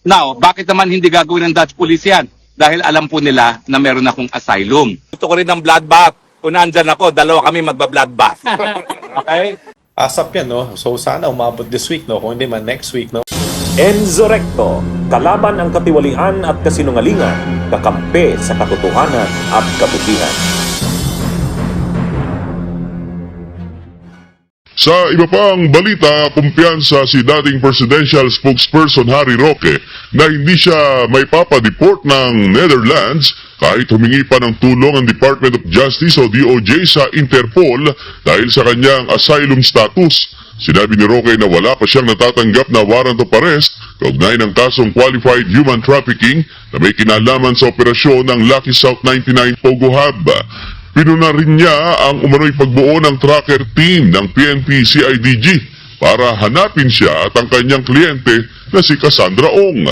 Now, bakit naman hindi gagawin ng Dutch police yan? Dahil alam po nila na meron akong asylum. Gusto ko rin ng bloodbath. Kung nandyan ako, dalawa kami magba-bloodbath. Okay? ASAP yan, no? So sana umabot this week, no? Kung hindi man next week, no? Enzo Recto, kalaban ang katiwalian at kasinungalingan, kakampi sa katotohanan at kabutihan. Sa iba pang balita, kumpiyansa si dating presidential spokesperson Harry Roque na hindi siya may papadeport ng Netherlands kahit humingi pa ng tulong ang Department of Justice o DOJ sa Interpol dahil sa kanyang asylum status. Sinabi ni Roque na wala pa siyang natatanggap na warrant of arrest kaugnay ng kasong qualified human trafficking na may kinalaman sa operasyon ng Lucky South 99 Pogo Hub. Pinuna rin niya ang umano'y pagbuo ng tracker team ng PNP-CIDG para hanapin siya at ang kanyang kliyente na si Cassandra Ong.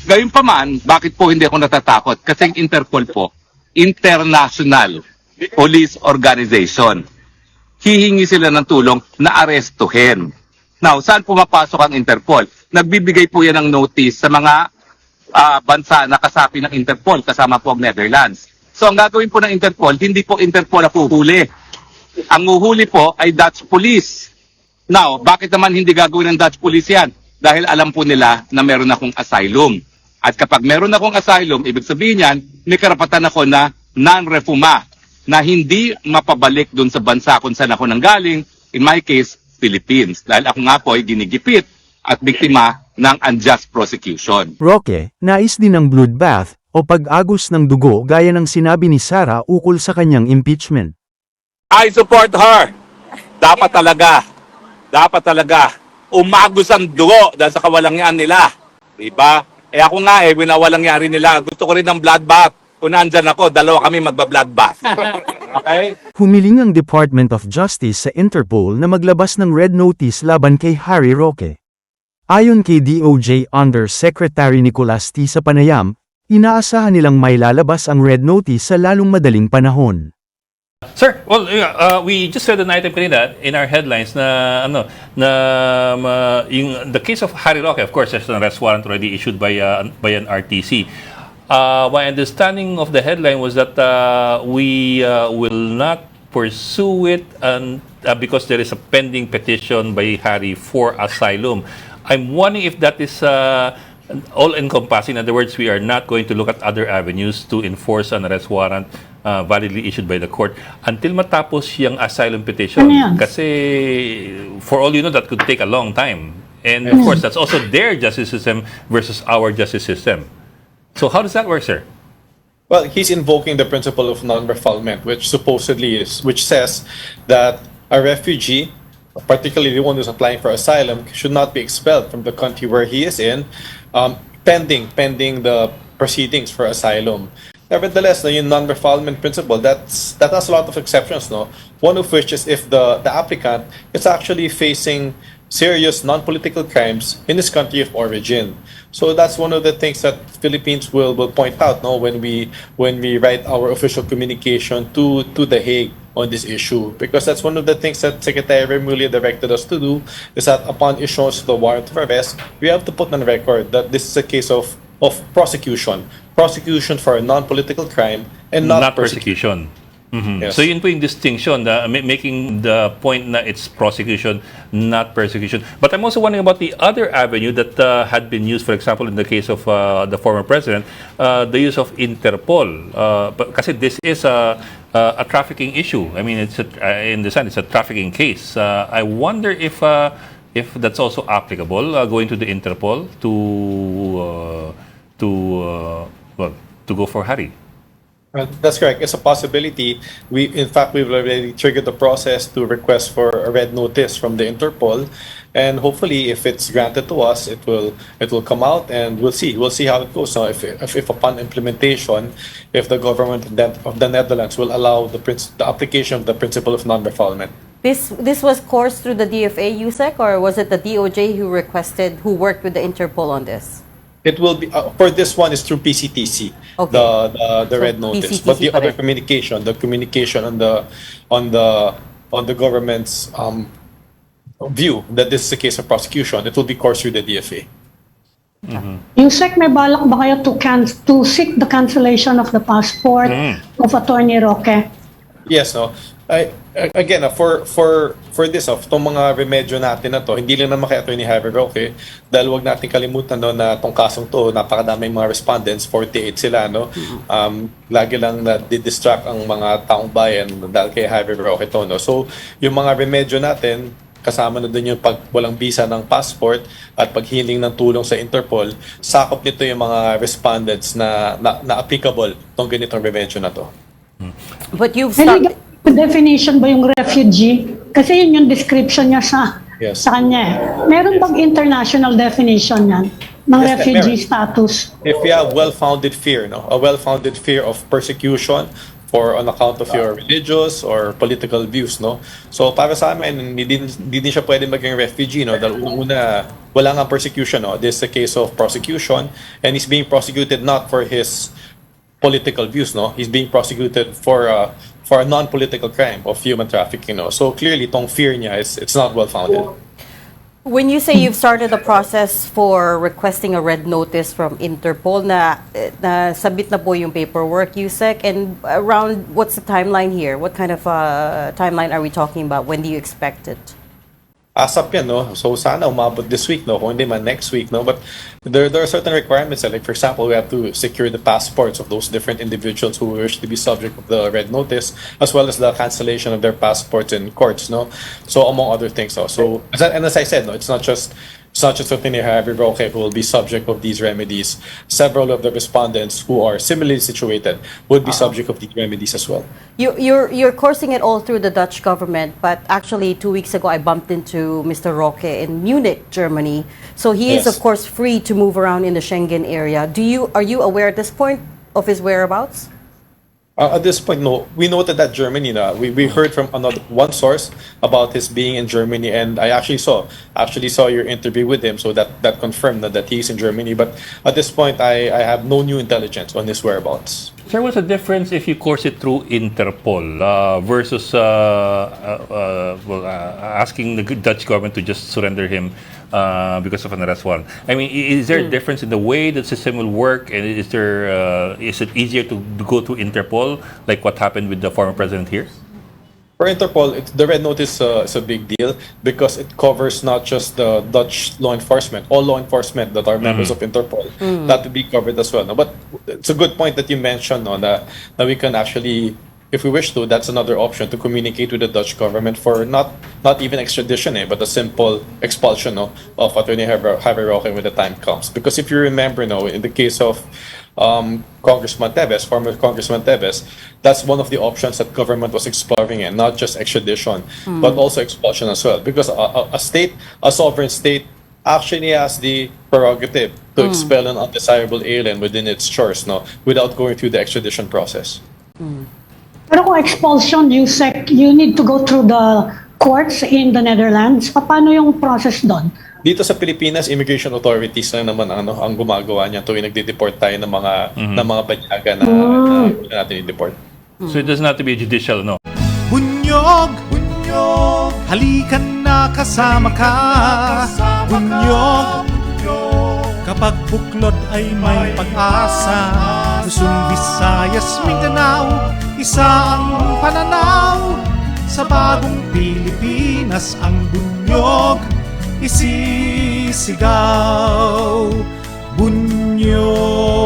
Gayunpaman, bakit po hindi ako natatakot? Kasi ang Interpol po, International Police Organization. Hihingi sila ng tulong na arestuhin. Now, saan pumapasok ang Interpol? Nagbibigay po yan ng notice sa mga bansa na kasapi ng Interpol, kasama po ang Netherlands. So ang gagawin po ng Interpol, hindi po Interpol ang huhuli. Ang huhuli po ay Dutch Police. Now, bakit naman hindi gagawin ng Dutch Police yan? Dahil alam po nila na meron akong asylum. At kapag meron akong asylum, ibig sabihin yan, may karapatan ako na non-refuma, na hindi mapabalik dun sa bansa kung saan ako nanggaling, in my case, Philippines. Dahil ako nga po ay ginigipit at biktima ng unjust prosecution. Roque, nais din ng bloodbath o pag-agos ng dugo gaya ng sinabi ni Sara ukol sa kanyang impeachment. I support her. Dapat talaga umagos ang dugo dahil sa kawalangyaan nila. Diba? Ako nga winawalangyari nila. Gusto ko rin ng bloodbath. Kung nandyan ako, dalawa kami magba-bloodbath. Okay? Humiling ang Department of Justice sa Interpol na maglabas ng red notice laban kay Harry Roque. Ayon kay DOJ Undersecretary Nicolas T. sa panayam, inaasahan nilang may lalabas ang red notice sa lalong madaling panahon. Sir, well, we just read an item kanina in our headlines na yung the case of Harry Roque, of course, there's an arrest warrant already issued by an RTC. My understanding of the headline was that we will not pursue it because there is a pending petition by Harry for asylum. I'm wondering if that is all-encompassing. In other words, we are not going to look at other avenues to enforce an arrest warrant validly issued by the court until matapos yung asylum petition. Kasi, for all you know, that could take a long time. And of course, that's also their justice system versus our justice system. So how does that work, sir? Well, he's invoking the principle of non-refoulement, which says that a refugee, particularly the one who's applying for asylum, should not be expelled from the country where he is in, pending the proceedings for asylum. Nevertheless, the non-refoulement principle, that has a lot of exceptions, no? One of which is if the applicant is actually facing serious non-political crimes in his country of origin. So that's one of the things that Philippines will point out, no, when we write our official communication to The Hague on this issue, because that's one of the things that Secretary Remulla directed us to do, is that upon issuance of the warrant of arrest, we have to put on record that this is a case of prosecution for a non-political crime and not persecution. Mm-hmm. Yes. So yun po yung distinction, making the point na it's prosecution, not persecution. But I'm also wondering about the other avenue that had been used, for example, in the case of the former president, the use of Interpol. Kasi this is a trafficking issue. I mean, I understand it's a trafficking case. I wonder if that's also applicable, going to the Interpol to go for Harry. That's correct. It's a possibility. In fact, we've already triggered the process to request for a red notice from the Interpol, and hopefully, if it's granted to us, it will come out, and we'll see how it goes. Now, if upon implementation, if the government of the Netherlands will allow the application of the principle of non-refoulement. This was coursed through the DFA, USEC, or was it the DOJ who worked with the Interpol on this? It will be for this one is through PCTC, okay. the So red notice, PCTC but the other pa rin. communication on the government's view that this is a case of prosecution, it will be coursed through the DFA. Yusek, may balak ba kayo to seek the cancellation of the passport of Attorney Roque? Yes, no. Again, for this, itong mga remedyo natin na to, hindi lang naman kay Attorney Harry Roque, dahil wag natin kalimutan no, na itong kasong to, napakadaming mga respondents, 48 sila, no? Lagi lang na distract ang mga taong bayan dahil kay Harry Roque to, no? So, yung mga remedyo natin, kasama na din yung pag walang visa ng passport at paghiling ng tulong sa Interpol, sakop nito yung mga respondents na applicable itong ganitong remedyo na to. But you've May started... definition ba yung refugee? Kasi yun yung description niya Yes. sa kanya eh. Meron bang international definition yan ng Yes, refugee meron. status? If you have well-founded fear, no, a well-founded fear of persecution for on account of your religious or political views, no. So para sa amin, hindi din siya pwede maging refugee, no, dahil una wala nga persecution, no. This is a case of prosecution and he's being prosecuted not for his political views, no. He's being prosecuted for a non-political crime of human trafficking, no. So clearly, tong fear niya it's not well-founded. When you say you've started the process for requesting a red notice from Interpol, na submit na po yung paperwork, Yusek, and around, what's the timeline here? What kind of timeline are we talking about? When do you expect it? ASAP yan, no? So sana umabot this week, no? Kung hindi man next week, no? But there are certain requirements. Like for example, we have to secure the passports of those different individuals who wish to be subject of the red notice, as well as the cancellation of their passports in courts, no? So among other things, no? So as I said, no, it's not just Attorney Harry Roque who will be subject of these remedies. Several of the respondents who are similarly situated would be subject of these remedies as well. You're coursing it all through the Dutch government, but actually 2 weeks ago I bumped into Mr. Roque in Munich, Germany. So he is Yes. of course free to move around in the Schengen area. Are you aware at this point of his whereabouts? At this point, no. We noted that Germany na. We heard from one source about his being in Germany, and I actually saw your interview with him, so that confirmed that he's in Germany. But at this point, I have no new intelligence on his whereabouts. Sir, what's the difference if you course it through Interpol versus asking the Dutch government to just surrender him because of an arrest warrant? I mean, is there a difference in the way the system will work, and is it easier to go through Interpol, like what happened with the former president here? For Interpol, the red notice is a big deal because it covers not just the Dutch law enforcement, all law enforcement that are members of Interpol. That would be covered as well. No? But it's a good point that you mentioned, no, that we can actually, if we wish to, that's another option to communicate with the Dutch government for not even extradition, but a simple expulsion, no, of Attorney Harry Roque when the time comes. Because if you remember, no, in the case of Congressman Teves, former Congressman Teves, that's one of the options that government was exploring, and not just extradition, but also expulsion as well. Because a sovereign state, actually has the prerogative to expel an undesirable alien within its shores, no, without going through the extradition process. Pero kung expulsion, you need to go through the courts in the Netherlands. Paano yung process doon? Dito sa Pilipinas, immigration authorities lang naman ang gumagawa niya tuwing nagde-deport tayo ng mga banyaga na natin i-deport. So it doesn't have to be judicial, no? Bunyog, bunyog, halikan na kasama ka. Bunyog, kapag buklod ay may pag-asa. Luzon, Visayas, Mindanao, isa ang pananaw. Sa bagong Pilipinas ang bunyog isisigaw. Bunyog.